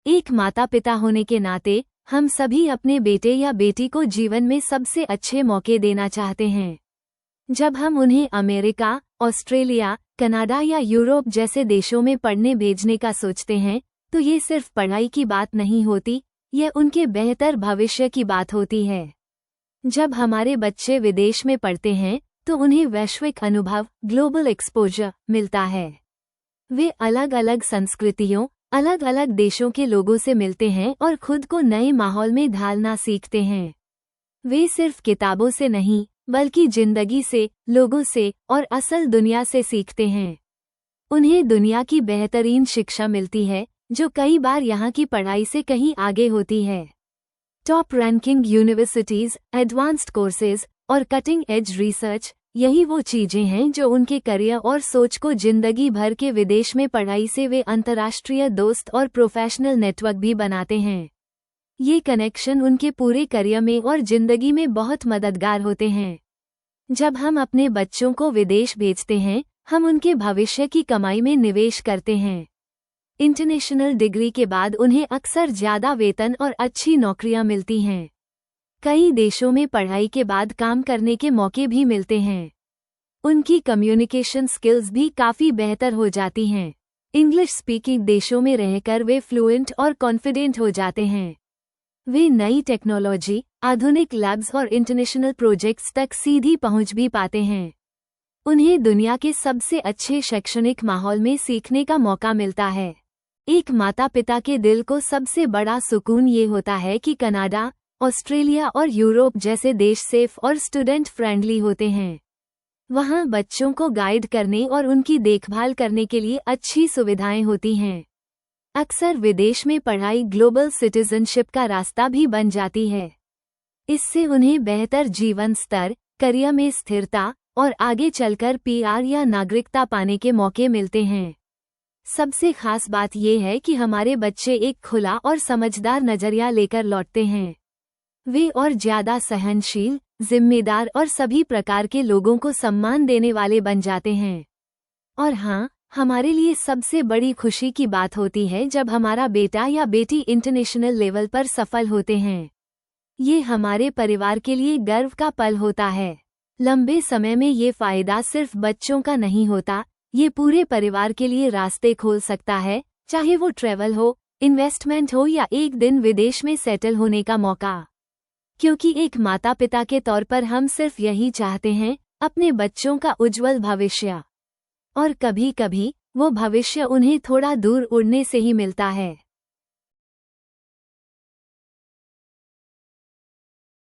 एक माता पिता होने के नाते हम सभी अपने बेटे या बेटी को जीवन में सबसे अच्छे मौके देना चाहते हैं। जब हम उन्हें अमेरिका, ऑस्ट्रेलिया, कनाडा या यूरोप जैसे देशों में पढ़ने भेजने का सोचते हैं तो ये सिर्फ पढ़ाई की बात नहीं होती, यह उनके बेहतर भविष्य की बात होती है। जब हमारे बच्चे विदेश में पढ़ते हैं तो उन्हें वैश्विक अनुभव, ग्लोबल एक्सपोजर मिलता है। वे अलग अलग संस्कृतियों, अलग अलग देशों के लोगों से मिलते हैं और खुद को नए माहौल में ढालना सीखते हैं। वे सिर्फ किताबों से नहीं बल्कि जिंदगी से, लोगों से और असल दुनिया से सीखते हैं। उन्हें दुनिया की बेहतरीन शिक्षा मिलती है जो कई बार यहाँ की पढ़ाई से कहीं आगे होती है। Top ranking universities, advanced courses और कटिंग एज रिसर्च, यही वो चीजें हैं जो उनके करियर और सोच को जिंदगी भर के विदेश में पढ़ाई से वे अंतर्राष्ट्रीय दोस्त और प्रोफेशनल नेटवर्क भी बनाते हैं। ये कनेक्शन उनके पूरे करियर में और जिंदगी में बहुत मददगार होते हैं। जब हम अपने बच्चों को विदेश भेजते हैं, हम उनके भविष्य की कमाई में निवेश करते हैं। इंटरनेशनल डिग्री के बाद उन्हें अक्सर ज्यादा वेतन और अच्छी नौकरियां मिलती हैं। कई देशों में पढ़ाई के बाद काम करने के मौके भी मिलते हैं। उनकी कम्युनिकेशन स्किल्स भी काफी बेहतर हो जाती हैं। इंग्लिश स्पीकिंग देशों में रहकर वे फ्लुएंट और कॉन्फिडेंट हो जाते हैं। वे नई टेक्नोलॉजी, आधुनिक लैब्स और इंटरनेशनल प्रोजेक्ट्स तक सीधी पहुंच भी पाते हैं। उन्हें दुनिया के सबसे अच्छे शैक्षणिक माहौल में सीखने का मौका मिलता है। एक माता पिता के दिल को सबसे बड़ा सुकून ये होता है कि कनाडा, ऑस्ट्रेलिया और यूरोप जैसे देश सेफ और स्टूडेंट फ्रेंडली होते हैं। वहाँ बच्चों को गाइड करने और उनकी देखभाल करने के लिए अच्छी सुविधाएं होती हैं। अक्सर विदेश में पढ़ाई ग्लोबल सिटीजनशिप का रास्ता भी बन जाती है। इससे उन्हें बेहतर जीवन स्तर, करियर में स्थिरता और आगे चलकर पीआर या नागरिकता पाने के मौके मिलते हैं। सबसे खास बात यह है कि हमारे बच्चे एक खुला और समझदार नजरिया लेकर लौटते हैं। वे और ज्यादा सहनशील, जिम्मेदार और सभी प्रकार के लोगों को सम्मान देने वाले बन जाते हैं। और हाँ, हमारे लिए सबसे बड़ी खुशी की बात होती है जब हमारा बेटा या बेटी इंटरनेशनल लेवल पर सफल होते हैं। ये हमारे परिवार के लिए गर्व का पल होता है। लंबे समय में ये फायदा सिर्फ बच्चों का नहीं होता, ये पूरे परिवार के लिए रास्ते खोल सकता है, चाहे वो ट्रैवल हो, इन्वेस्टमेंट हो या एक दिन विदेश में सेटल होने का मौका। क्योंकि एक माता पिता के तौर पर हम सिर्फ यही चाहते हैं, अपने बच्चों का उज्जवल भविष्य। और कभी कभी वो भविष्य उन्हें थोड़ा दूर उड़ने से ही मिलता है।